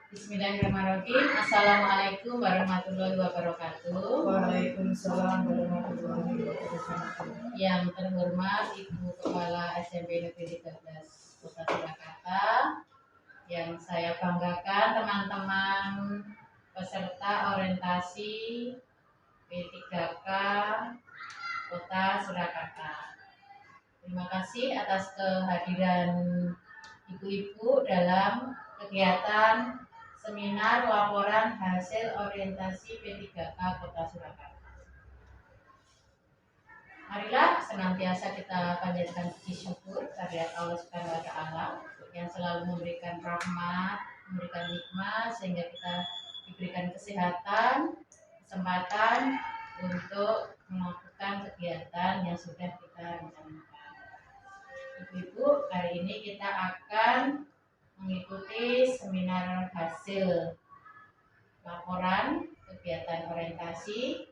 Bismillahirrahmanirrahim. Assalamualaikum warahmatullahi wabarakatuh. Waalaikumsalam warahmatullahi wabarakatuh. Yang terhormat Ibu Kepala SMP Negeri 13 Kota Surakarta, yang saya banggakan teman-teman peserta orientasi P3K Kota Surakarta. Terima kasih atas kehadiran ibu-ibu dalam kegiatan seminar laporan hasil orientasi P3K Kota Surakarta. Marilah senantiasa kita panjatkan puji syukur kehadirat Allah Subhanahu wa Ta'ala yang selalu memberikan rahmat, memberikan nikmat sehingga kita diberikan kesehatan, kesempatan untuk melakukan kegiatan yang sudah kita rencanakan. Ibu-ibu, hari ini kita akan mengikuti seminar hasil laporan kegiatan orientasi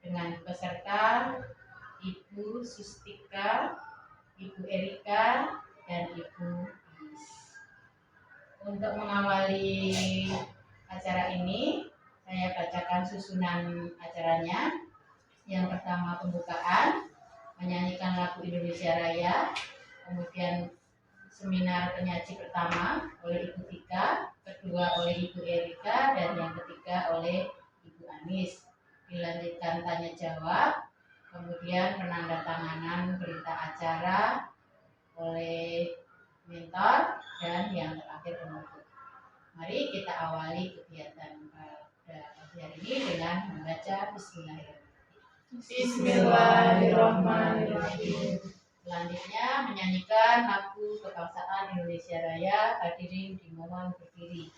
dengan peserta Ibu Sustika, Ibu Erika, dan Ibu Anis. Untuk mengawali acara ini, saya bacakan susunan acaranya. Yang pertama pembukaan, menyanyikan lagu Indonesia Raya, kemudian seminar penyaji pertama oleh Ibu Tika, kedua oleh Ibu Erika, dan yang ketiga oleh Ibu Anis. Dilanjutkan tanya jawab, kemudian penandatanganan berita acara oleh mentor, dan yang terakhir penutup. Mari kita awali kegiatan pada pagi hari ini dengan membaca Bismillahirrahmanirrahim. Bismillahirrahmanirrahim. Selanjutnya menyanyikan lagu kebangsaan Indonesia Raya. Hadirin dimohon berdiri.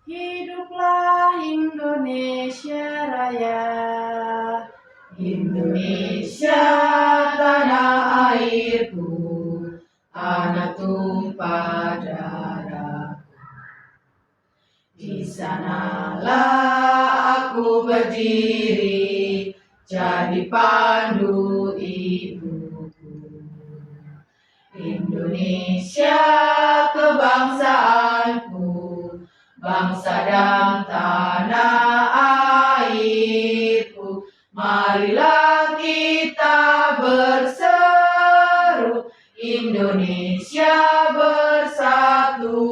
Hiduplah Indonesia Raya, Indonesia tanah airku, tanah tumpah darahku. Di sanalah aku berdiri, jadi pandu ibuku. Indonesia kebangsaanku, bangsa dan tanah airku. Marilah kita berseru, Indonesia bersatu.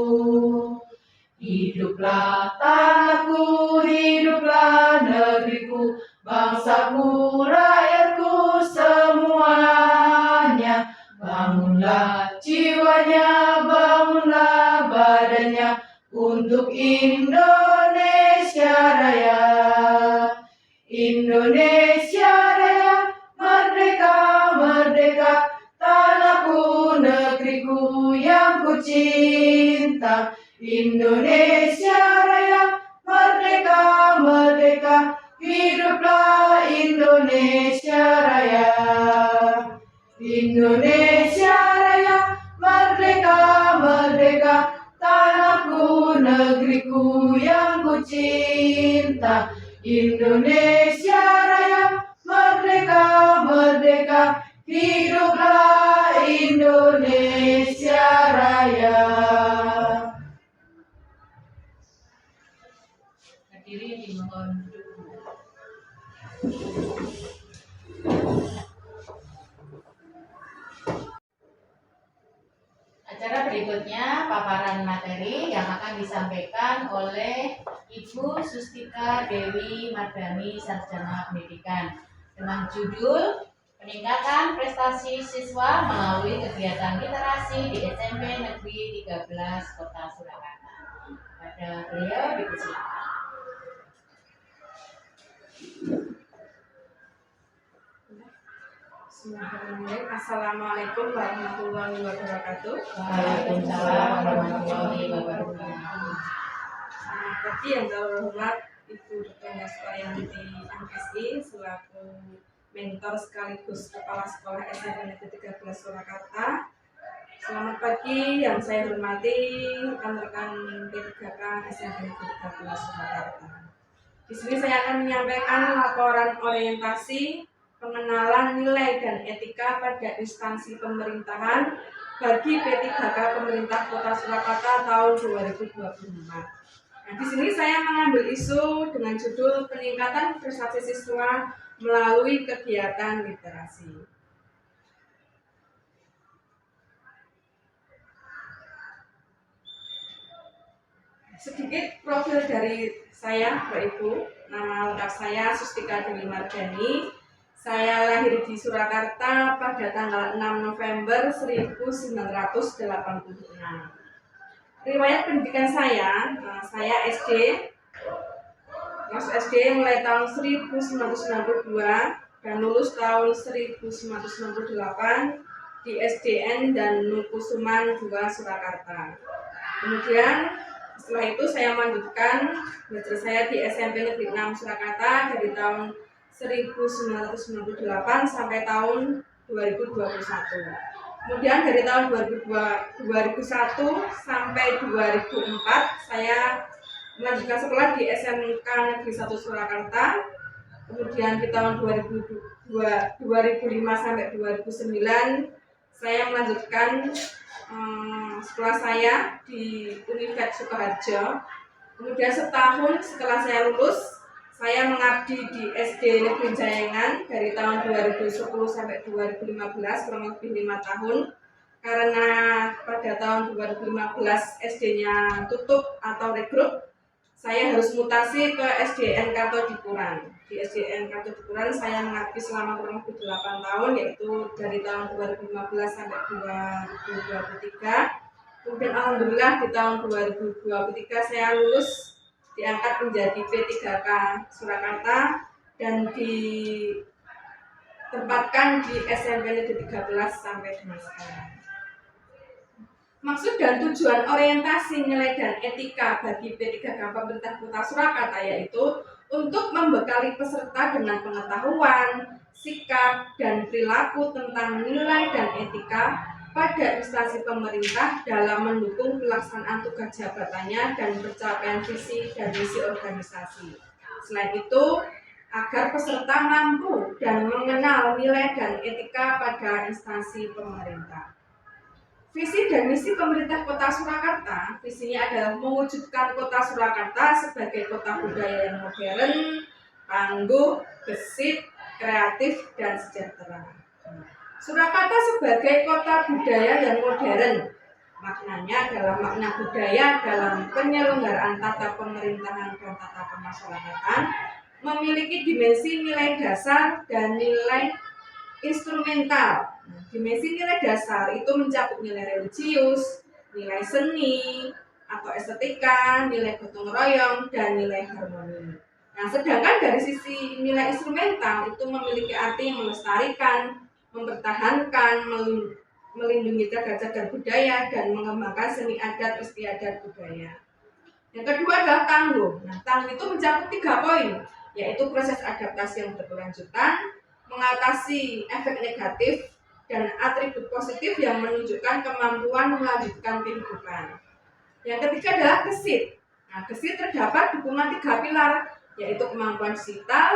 Hiduplah tanahku, hiduplah negeriku, bangsaku, rakyatku semuanya. Bangunlah jiwanya, bangunlah badannya, untuk Indonesia Raya. Indonesia Raya, merdeka, merdeka, tanahku, negeriku yang ku cinta. Indonesia Raya, merdeka, merdeka, hiduplah Indonesia Raya. Indonesia Raya, merdeka, merdeka, tanahku, negeriku yang ku cinta. Indonesia Raya, merdeka, merdeka, hiduplah Indonesia Raya. Hadirin dimohon duduk. Acara berikutnya paparan materi yang akan disampaikan oleh Ibu Sustika Dewi Mardani, Sarjana Pendidikan, dengan judul Peningkatan Prestasi Siswa Melalui Kegiatan Literasi di SMP Negeri 13 Kota Surakarta. Pada beliau dipersilakan. Bismillahirrahmanirrahim. Assalamualaikum warahmatullahi wabarakatuh. Waalaikumsalam warahmatullahi wabarakatuh. Selamat pagi yang terhormat Ibu Dr. Yayanti MSI selaku mentor sekaligus Kepala Sekolah SMP Negeri 13 Surakarta. Selamat pagi yang saya hormati rekan-rekan P3K SMP Negeri 13 Surakarta. Di sini saya akan menyampaikan laporan orientasi pengenalan nilai dan etika pada instansi pemerintahan bagi P3K Pemerintah Kota Surakarta tahun 2024. Nah, di sini saya mengambil isu dengan judul peningkatan prestasi siswa melalui kegiatan literasi. Sedikit profil dari saya, Bapak Ibu. Nama lengkap saya Sustika Dewi Mardani. Saya lahir di Surakarta pada tanggal 6 November 1986. Riwayat pendidikan saya SD, masuk SD mulai tahun 1992 dan lulus tahun 1998 di SDN dan Nukusuman 2 Surakarta. Kemudian setelah itu saya melanjutkan belajar saya di SMP Negeri 6 Surakarta dari tahun 1998 sampai tahun 2021. Kemudian dari tahun 2001 sampai 2004 saya melanjutkan sekolah di SMK Negeri 1 Surakarta. Kemudian di tahun 2005 sampai 2009 saya melanjutkan sekolah saya di Universitas Sukoharjo. Kemudian setahun setelah saya lulus, saya mengabdi di SD Negeri Jayangan dari tahun 2010 sampai 2015, kurang lebih 5 tahun. Karena pada tahun 2015 SD-nya tutup atau regrup, saya harus mutasi ke SDN Kartodipuran. Di SDN Kartodipuran saya mengabdi selama kurang lebih 8 tahun, yaitu dari tahun 2015 sampai 2023. Kemudian alhamdulillah di tahun 2023 saya lulus, diangkat menjadi P3K Surakarta dan ditempatkan di SMP Negeri 13 sampai dengan sekarang. Maksud dan tujuan orientasi nilai dan etika bagi P3K Pemerintah Kota Surakarta yaitu untuk membekali peserta dengan pengetahuan, sikap, dan perilaku tentang nilai dan etika pada instansi pemerintah dalam mendukung pelaksanaan tugas jabatannya dan pencapaian visi dan misi organisasi. Selain itu, agar peserta mampu dan mengenal nilai dan etika pada instansi pemerintah. Visi dan misi pemerintah Kota Surakarta, visinya adalah mewujudkan Kota Surakarta sebagai kota budaya yang modern, tangguh, gesit, kreatif, dan sejahtera. Surakarta sebagai kota budaya yang modern, maknanya adalah makna budaya dalam penyelenggaraan tata pemerintahan dan tata kemasyarakatan, memiliki dimensi nilai dasar dan nilai instrumental. Dimensi nilai dasar itu mencakup nilai religius, nilai seni atau estetika, nilai gotong royong, dan nilai harmoni. Nah, sedangkan dari sisi nilai instrumental itu memiliki arti yang melestarikan, mempertahankan, melindungi cagar-cagar budaya, dan mengembangkan seni adat istiadat budaya. Yang kedua adalah tangguh. Nah, tangguh itu mencakup 3 poin, yaitu proses adaptasi yang berkelanjutan, mengatasi efek negatif, dan atribut positif yang menunjukkan kemampuan melanjutkan kehidupan. Yang ketiga adalah gesit. Nah, gesit terdapat dukungan 3 pilar, yaitu kemampuan digital,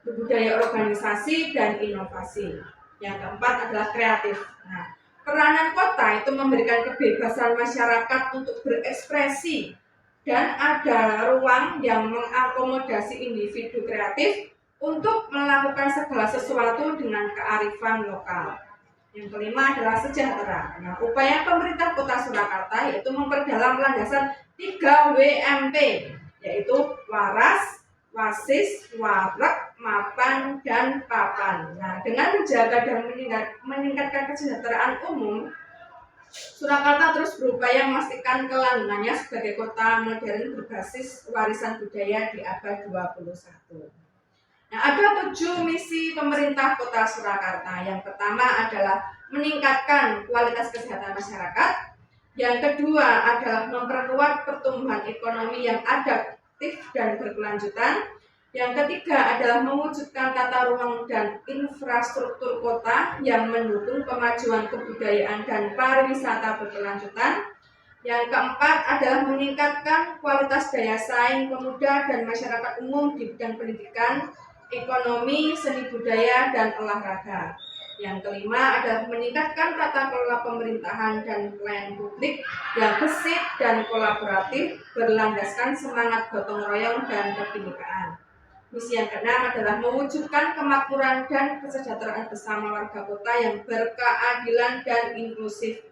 budaya organisasi, dan inovasi. Yang keempat adalah kreatif. Nah, peranan kota itu memberikan kebebasan masyarakat untuk berekspresi dan ada ruang yang mengakomodasi individu kreatif untuk melakukan segala sesuatu dengan kearifan lokal. Yang kelima adalah sejahtera. Nah, upaya pemerintah Kota Surakarta yaitu memperdalam landasan 3 WMP, yaitu waras, wasis, warak, mapan, dan papan. Nah, dengan menjaga dan meningkatkan kesejahteraan umum, Surakarta terus berupaya memastikan kelanggengnya sebagai kota modern berbasis warisan budaya di abad 21. Nah, ada 7 misi pemerintah Kota Surakarta. Yang pertama adalah meningkatkan kualitas kesehatan masyarakat. Yang kedua adalah memperkuat pertumbuhan ekonomi yang adaptif dan berkelanjutan. Yang ketiga adalah mewujudkan tata ruang dan infrastruktur kota yang mendukung kemajuan kebudayaan dan pariwisata berkelanjutan. Yang keempat adalah meningkatkan kualitas daya saing pemuda dan masyarakat umum di bidang pendidikan, ekonomi, seni budaya, dan olahraga. Yang kelima adalah meningkatkan tata kelola pemerintahan dan pelayanan publik yang gesit dan kolaboratif berlandaskan semangat gotong royong dan kebinekaan. Misi yang keenam adalah mewujudkan kemakmuran dan kesejahteraan bersama warga kota yang berkeadilan dan inklusif.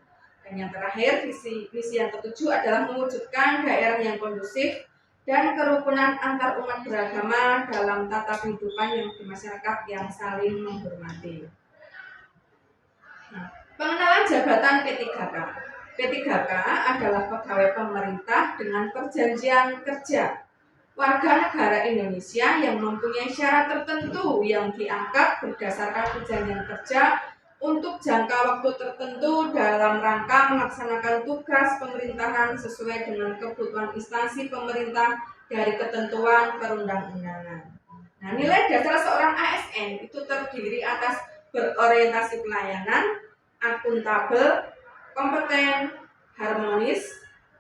Dan yang terakhir, misi yang ketujuh adalah mewujudkan daerah yang kondusif dan kerukunan antar umat beragama dalam tata kehidupan yang di masyarakat yang saling menghormati. Nah, pengenalan jabatan P3K. P3K adalah pegawai pemerintah dengan perjanjian kerja warga negara Indonesia yang mempunyai syarat tertentu yang diangkat berdasarkan perjanjian kerja untuk jangka waktu tertentu dalam rangka melaksanakan tugas pemerintahan sesuai dengan kebutuhan instansi pemerintah dari ketentuan perundang-undangan. Nah, nilai dasar seorang ASN itu terdiri atas berorientasi pelayanan, akuntabel, kompeten, harmonis,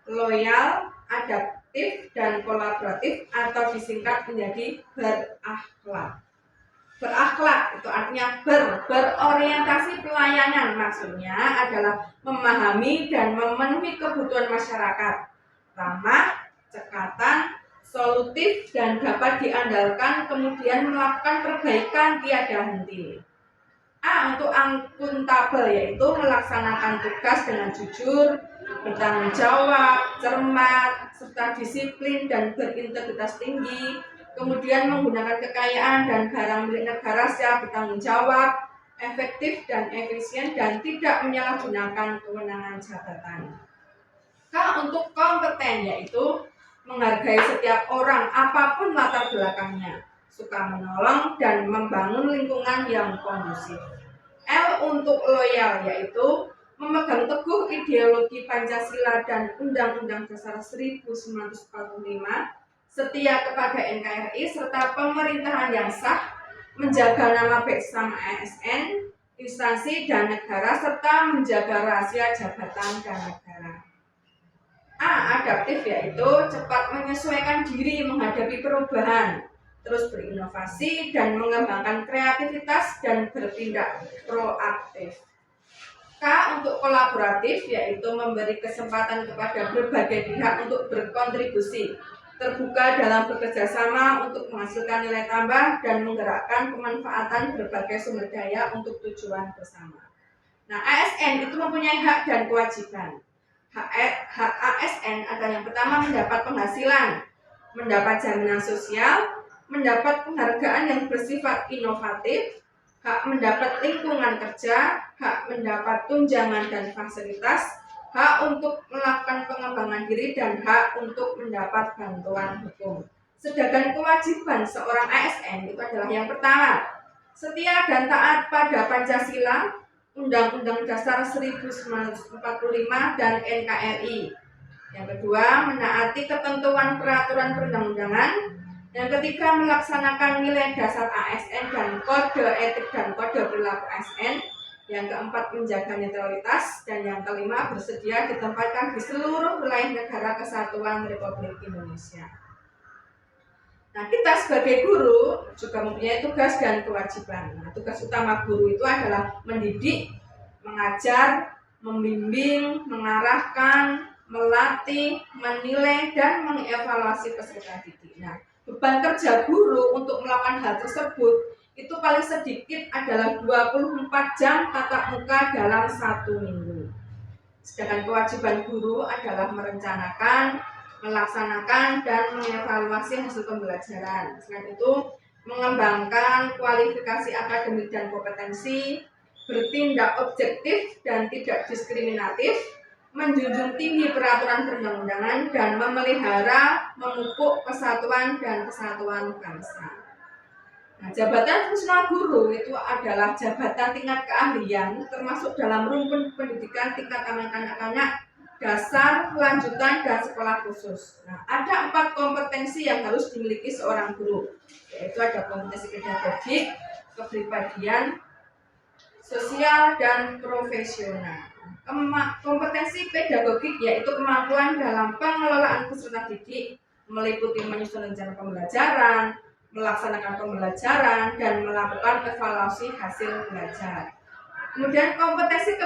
loyal, adaptif, dan kolaboratif atau disingkat menjadi berakhlak. Berakhlak itu artinya berorientasi pelayanan, maksudnya adalah memahami dan memenuhi kebutuhan masyarakat, ramah, cekatan, solutif, dan dapat diandalkan, kemudian melakukan perbaikan tiada henti. A untuk akuntabel, yaitu melaksanakan tugas dengan jujur, bertanggung jawab, cermat, serta disiplin dan berintegritas tinggi, kemudian menggunakan kekayaan dan barang milik negara secara bertanggung jawab, efektif dan efisien, dan tidak menyalahgunakan kewenangan jabatan. K untuk kompeten, yaitu menghargai setiap orang apapun latar belakangnya, suka menolong dan membangun lingkungan yang kondusif. L untuk loyal, yaitu memegang teguh ideologi Pancasila dan Undang-Undang Dasar 1945, setia kepada NKRI serta pemerintahan yang sah, menjaga nama baik sesama ASN, instansi dan negara, serta menjaga rahasia jabatan dan negara. A. Adaptif, yaitu cepat menyesuaikan diri menghadapi perubahan, terus berinovasi dan mengembangkan kreativitas dan bertindak proaktif. K untuk kolaboratif, yaitu memberi kesempatan kepada berbagai pihak untuk berkontribusi, terbuka dalam bekerja sama untuk menghasilkan nilai tambah dan menggerakkan pemanfaatan berbagai sumber daya untuk tujuan bersama. Nah, ASN itu mempunyai hak dan kewajiban. Hak ASN adalah yang pertama mendapat penghasilan, mendapat jaminan sosial, mendapat penghargaan yang bersifat inovatif, hak mendapat lingkungan kerja, hak mendapat tunjangan dan fasilitas, hak untuk melakukan pengembangan diri, dan hak untuk mendapat bantuan hukum. Sedangkan kewajiban seorang ASN itu adalah yang pertama, setia dan taat pada Pancasila, Undang-Undang Dasar 1945 dan NKRI. Yang kedua, menaati ketentuan peraturan perundang-undangan. Yang ketiga, melaksanakan nilai dasar ASN dan kode etik dan kode perilaku ASN. Yang keempat, menjaga netralitas. Dan yang kelima, bersedia ditempatkan di seluruh wilayah negara kesatuan Republik Indonesia. Nah, kita sebagai guru juga mempunyai tugas dan kewajiban. Nah, tugas utama guru itu adalah mendidik, mengajar, membimbing, mengarahkan, melatih, menilai, dan mengevaluasi peserta didik. Nah, beban kerja guru untuk melakukan hal tersebut itu paling sedikit adalah 24 jam tatap muka dalam 1 minggu. Sedangkan kewajiban guru adalah merencanakan, melaksanakan, dan mengevaluasi hasil pembelajaran. Selain itu, mengembangkan kualifikasi akademik dan kompetensi, bertindak objektif dan tidak diskriminatif, menjunjung tinggi peraturan perundang-undangan, dan memelihara, memupuk persatuan dan kesatuan bangsa. Nah, jabatan fungsional guru itu adalah jabatan tingkat keahlian termasuk dalam rumpun pendidikan tingkat anak-anak dasar, lanjutan, dan sekolah khusus. Nah, ada 4 kompetensi yang harus dimiliki seorang guru, yaitu ada kompetensi pedagogik, kepribadian, sosial, dan profesional. Kompetensi pedagogik yaitu kemampuan dalam pengelolaan peserta didik, meliputi menyusun rencana pembelajaran, melaksanakan pembelajaran, dan melakukan evaluasi hasil belajar. Kemudian kompetensi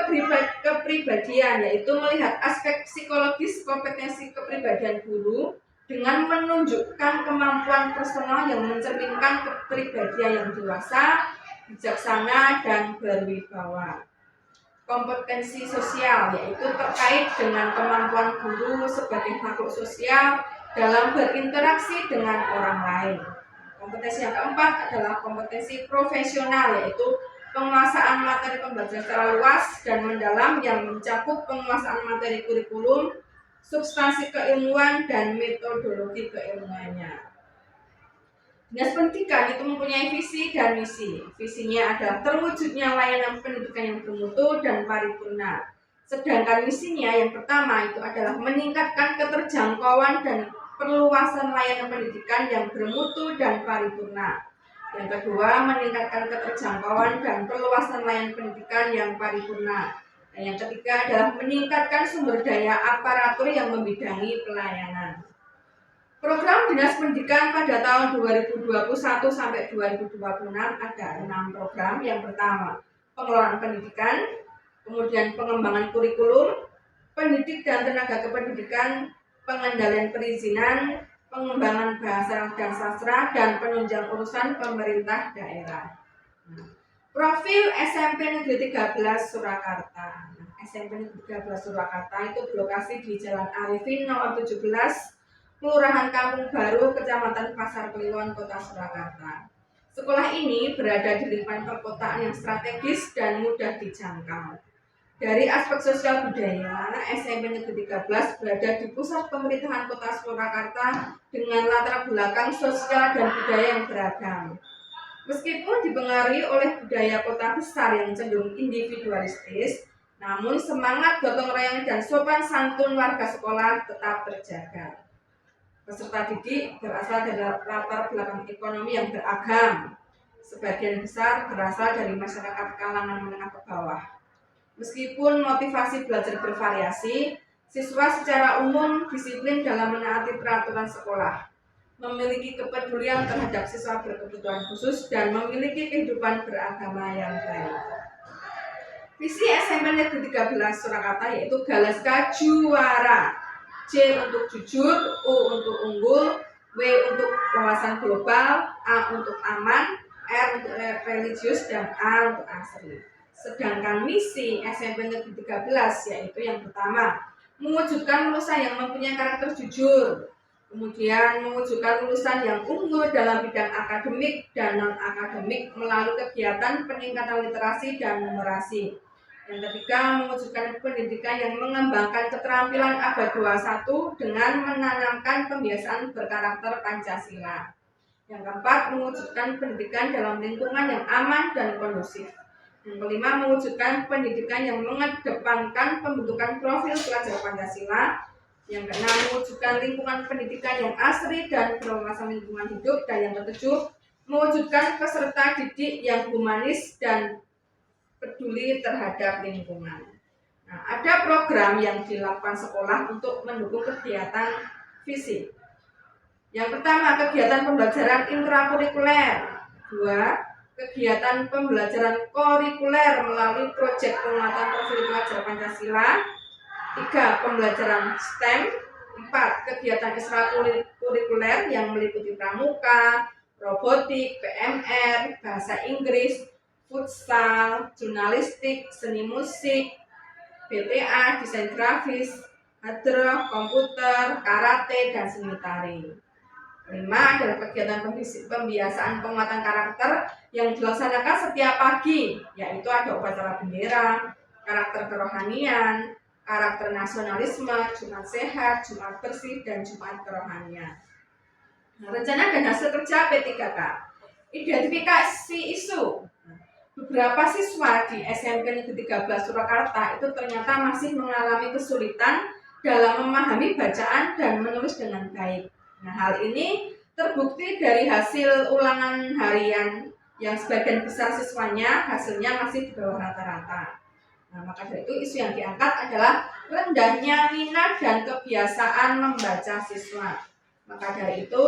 kepribadian yaitu melihat aspek psikologis kompetensi kepribadian guru dengan menunjukkan kemampuan personal yang mencerminkan kepribadian yang dewasa, bijaksana, dan berwibawa. Kompetensi sosial yaitu terkait dengan kemampuan guru sebagai makhluk sosial dalam berinteraksi dengan orang lain. Kompetensi yang keempat adalah kompetensi profesional yaitu penguasaan materi pembelajaran secara luas dan mendalam yang mencakup penguasaan materi kurikulum, substansi keilmuan, dan metodologi keilmuannya. Dinas Pendidikan itu mempunyai visi dan misi. Visinya adalah terwujudnya layanan pendidikan yang bermutu dan paripurna. Sedangkan misinya yang pertama itu adalah meningkatkan keterjangkauan dan perluasan layanan pendidikan yang bermutu dan paripurna. Yang kedua, meningkatkan keterjangkauan dan perluasan layanan pendidikan yang paripurna. Dan yang ketiga adalah meningkatkan sumber daya aparatur yang membidangi pelayanan. Program Dinas Pendidikan pada tahun 2021 sampai 2026 ada 6 program. Yang pertama, pengelolaan pendidikan, kemudian pengembangan kurikulum, pendidik dan tenaga kependidikan, pengendalian perizinan, pengembangan bahasa dan sastra, dan penunjang urusan pemerintah daerah. Profil SMP Negeri 13 Surakarta. SMP Negeri 13 Surakarta itu berlokasi di Jalan Arifin nomor 17, Kelurahan Kampung Baru, Kecamatan Pasar Kliwon, Kota Surakarta. Sekolah ini berada di lingkungan perkotaan yang strategis dan mudah dijangkau. Dari aspek sosial budaya, SMP Negeri 13 berada di pusat pemerintahan Kota Surakarta dengan latar belakang sosial dan budaya yang beragam. Meskipun dipengaruhi oleh budaya kota besar yang cenderung individualistis, namun semangat gotong royong dan sopan santun warga sekolah tetap terjaga. Peserta didik berasal dari latar belakang ekonomi yang beragam. Sebagian besar berasal dari masyarakat kalangan menengah ke bawah. Meskipun motivasi belajar bervariasi, siswa secara umum disiplin dalam menaati peraturan sekolah, memiliki kepedulian terhadap siswa berkebutuhan khusus, dan memiliki kehidupan beragama yang baik. Visi SMP Negeri 13 Surakarta yaitu Galaska Juara. J untuk jujur, U untuk unggul, W untuk wawasan global, A untuk aman, R untuk religius, dan A untuk asri. Sedangkan misi SMP Negeri 13 yaitu yang pertama, mewujudkan lulusan yang mempunyai karakter jujur, kemudian mewujudkan lulusan yang unggul dalam bidang akademik dan non-akademik melalui kegiatan peningkatan literasi dan numerasi. Yang ketiga, mewujudkan pendidikan yang mengembangkan keterampilan abad 21 dengan menanamkan pembiasaan berkarakter Pancasila. Yang keempat, mewujudkan pendidikan dalam lingkungan yang aman dan kondusif. Yang kelima, mewujudkan pendidikan yang mengedepankan pembentukan profil pelajar Pancasila. Yang keenam, mewujudkan lingkungan pendidikan yang asri dan berwawasan lingkungan hidup. Dan yang ketujuh, mewujudkan peserta didik yang humanis dan peduli terhadap lingkungan. Nah, ada program yang dilakukan sekolah untuk mendukung kegiatan visi. Yang pertama, kegiatan pembelajaran intrakurikuler. 2. Kegiatan pembelajaran kurikuler melalui proyek penguatan profil pelajar Pancasila. 3. Pembelajaran STEM. 4. Kegiatan ekstrakurikuler yang meliputi pramuka, robotik, PMR, bahasa Inggris, futsal, jurnalistik, seni musik, BTA, desain grafis, hadroh, komputer, karate, dan seni tari. 5 adalah kegiatan pembiasaan penguatan karakter yang dilaksanakan setiap pagi, yaitu ada upacara bendera, karakter kerohanian, karakter nasionalisme, Jumat sehat, Jumat bersih, dan Jumat kerohanian. Rencana dan hasil kerja P3K. Identifikasi isu. Beberapa siswa di SMP Negeri 13 Surakarta itu ternyata masih mengalami kesulitan dalam memahami bacaan dan menulis dengan baik. Nah, hal ini terbukti dari hasil ulangan harian yang sebagian besar siswanya hasilnya masih di bawah rata-rata. Nah, maka dari itu isu yang diangkat adalah rendahnya minat dan kebiasaan membaca siswa. Maka dari itu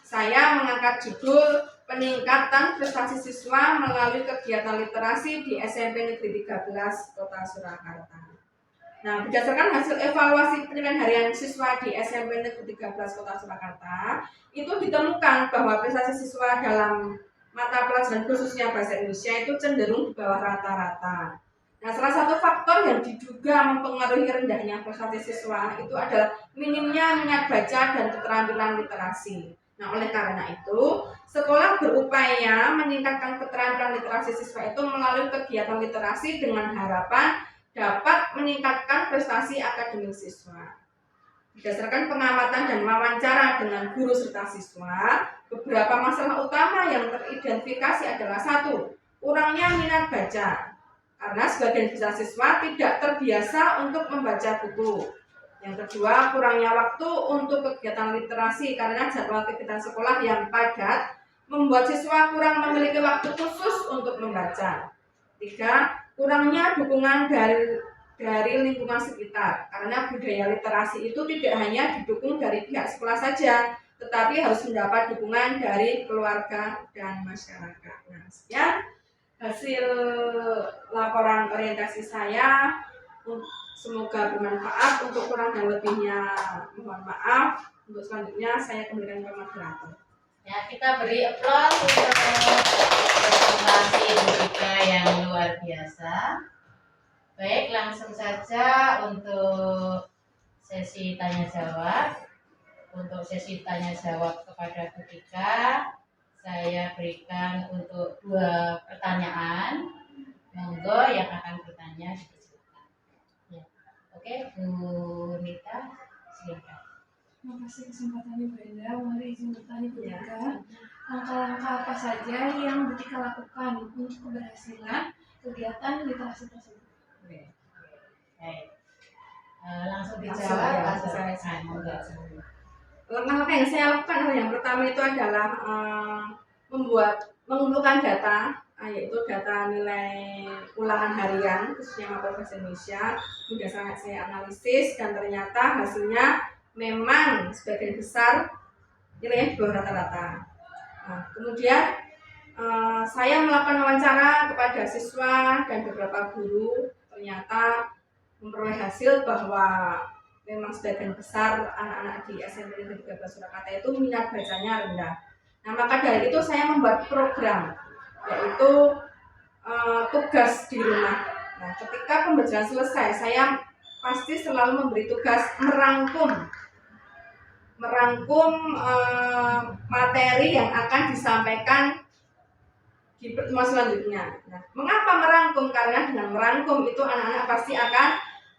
saya mengangkat judul peningkatan prestasi siswa melalui kegiatan literasi di SMP Negeri 13 Kota Surakarta. Nah, berdasarkan hasil evaluasi penilaian harian siswa di SMP Negeri 13 Kota Surakarta, itu ditemukan bahwa prestasi siswa dalam mata pelajaran khususnya bahasa Indonesia itu cenderung di bawah rata-rata. Nah, salah satu faktor yang diduga mempengaruhi rendahnya prestasi siswa itu adalah minimnya minat baca dan keterampilan literasi. Nah, oleh karena itu, sekolah berupaya meningkatkan keterampilan literasi siswa itu melalui kegiatan literasi dengan harapan dapat meningkatkan prestasi akademik siswa. Berdasarkan pengamatan dan wawancara dengan guru serta siswa, beberapa masalah utama yang teridentifikasi adalah: 1. Kurangnya minat baca, karena sebagian besar siswa tidak terbiasa untuk membaca buku. Yang kedua, kurangnya waktu untuk kegiatan literasi, karena jadwal kegiatan sekolah yang padat membuat siswa kurang memiliki waktu khusus untuk membaca. 3. Kurangnya dukungan dari lingkungan sekitar, karena budaya literasi itu tidak hanya didukung dari pihak sekolah saja, tetapi harus mendapat dukungan dari keluarga dan masyarakat. Nah, sekian hasil laporan orientasi saya. Semoga bermanfaat. Untuk kurang dan lebihnya mohon maaf. Untuk selanjutnya saya kembalikan ke moderator. Ya, kita beri aplaus untuk presentasi Bu Tika yang luar biasa. Baik, langsung saja untuk sesi tanya jawab. Untuk sesi tanya jawab kepada Bu Tika, saya berikan untuk 2 pertanyaan. Monggo yang akan bertanya dipersilakan. Ya. Oke, Bu Nita, silakan. Terima kasih kesempatannya Bu Enda. Mari izin bertanya Bu Tika. Langkah-langkah apa saja yang Bu Tika lakukan untuk keberhasilan kegiatan literasi tersebut? Baik. Langsung dijawab. Monggo. Langkah-langkah yang saya lakukan yang pertama itu adalah mengumpulkan data, yaitu data nilai ulangan harian khususnya mata bahasa Indonesia. Kemudian saya analisis dan ternyata hasilnya memang sebagian besar nilainya di bawah rata-rata. Nah, kemudian saya melakukan wawancara kepada siswa dan beberapa guru, ternyata memperoleh hasil bahwa memang sebagian besar anak-anak di SMP Negeri 13 Surakarta itu minat bacanya rendah. Nah, maka dari itu saya membuat program, yaitu tugas di rumah. Nah, ketika pembelajaran selesai, saya pasti selalu memberi tugas merangkum materi yang akan disampaikan di pertemuan selanjutnya. Nah, mengapa merangkum? Karena dengan merangkum itu anak-anak pasti akan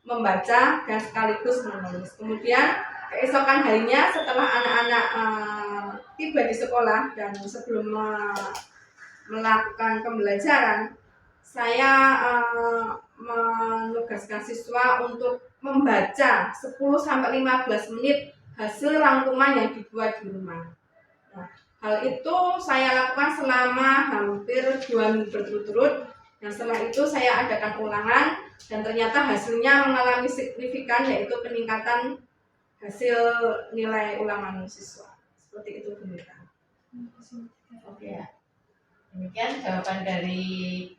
membaca dan sekaligus menulis. Kemudian keesokan harinya setelah anak-anak tiba di sekolah dan sebelum melakukan pembelajaran, saya menugaskan siswa untuk membaca 10-15 menit hasil rangkuman yang dibuat di rumah. Nah, hal itu saya lakukan selama hampir 2 minggu berturut-turut, dan setelah itu saya adakan ulangan dan ternyata hasilnya mengalami signifikan, yaitu peningkatan hasil nilai ulangan siswa. Seperti itu, Bu Nita. Oke. Demikian jawaban dari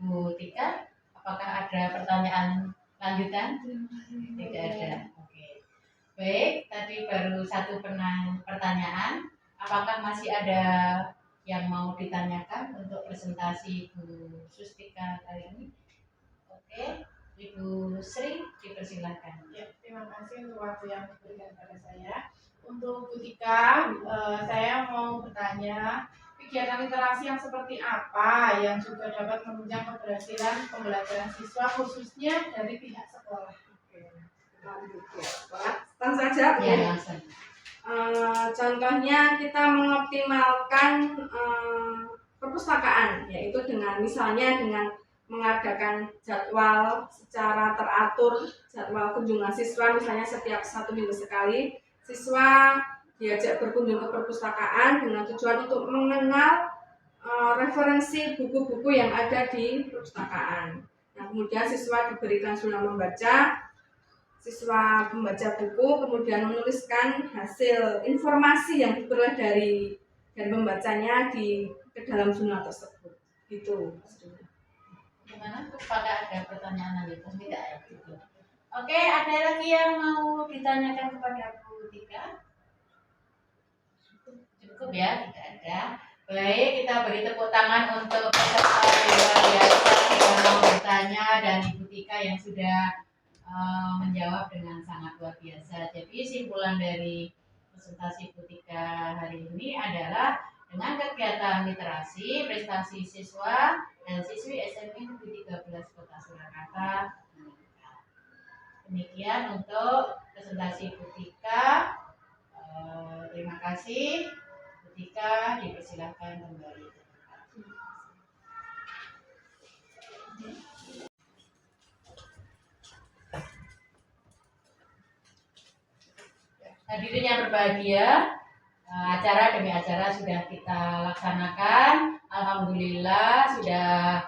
Bu Tika. Apakah ada pertanyaan lanjutan? Tidak ada. Oke. Baik, tadi baru 1 pertanyaan. Apakah masih ada yang mau ditanyakan untuk presentasi Bu Sustika kali ini? Oke, Ibu Sri, dipersilakan. Ya, terima kasih untuk waktu yang diberikan pada saya. Untuk Bu Tika, saya mau bertanya, kegiatan literasi yang seperti apa yang juga dapat menunjang keberhasilan pembelajaran siswa khususnya dari pihak sekolah? Langsung saja. Ya, langsung. Contohnya kita mengoptimalkan perpustakaan, yaitu misalnya dengan mengadakan jadwal secara teratur, jadwal kunjungan siswa misalnya setiap 1 minggu sekali, siswa diajak berkunjung ke perpustakaan dengan tujuan untuk mengenal referensi buku-buku yang ada di perpustakaan. Nah, kemudian siswa diberikan zona membaca, siswa membaca buku, kemudian menuliskan hasil informasi yang diperoleh dari membacanya ke dalam jurnal tersebut. Gitu. Gimana? Apakah ada pertanyaan lanjutan? Tidak ya? Gitu. Oke, ada lagi yang mau ditanyakan kepada Bu Tika? Cukup ya, tidak ada. Baik, kita beri tepuk tangan untuk peserta yang luar biasa yang mau bertanya dan Ibu Tika yang sudah menjawab dengan sangat luar biasa. Jadi simpulan dari presentasi Ibu Tika hari ini adalah dengan kegiatan literasi, prestasi siswa dan siswi SMP Negeri 13 Kota Surakarta. Demikian untuk presentasi Ibu Tika. Terima kasih. Ibu Tika dipersilakan kembali. Hadirin yang berbahagia, acara demi acara sudah kita laksanakan. Alhamdulillah sudah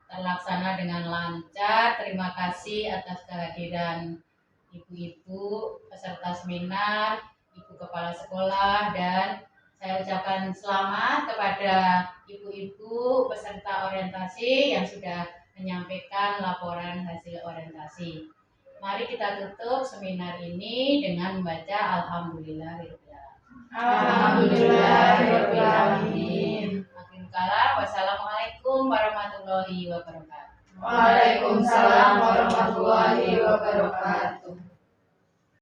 terlaksana dengan lancar. Terima kasih atas kehadiran ibu-ibu peserta seminar, ibu kepala sekolah, dan saya ucapkan selamat kepada ibu-ibu peserta orientasi yang sudah menyampaikan laporan hasil orientasi. Mari kita tutup seminar ini dengan membaca Alhamdulillahirrahmanirrahim. Makin kalah. Wassalamualaikum warahmatullahi wabarakatuh. Waalaikumsalam warahmatullahi wabarakatuh.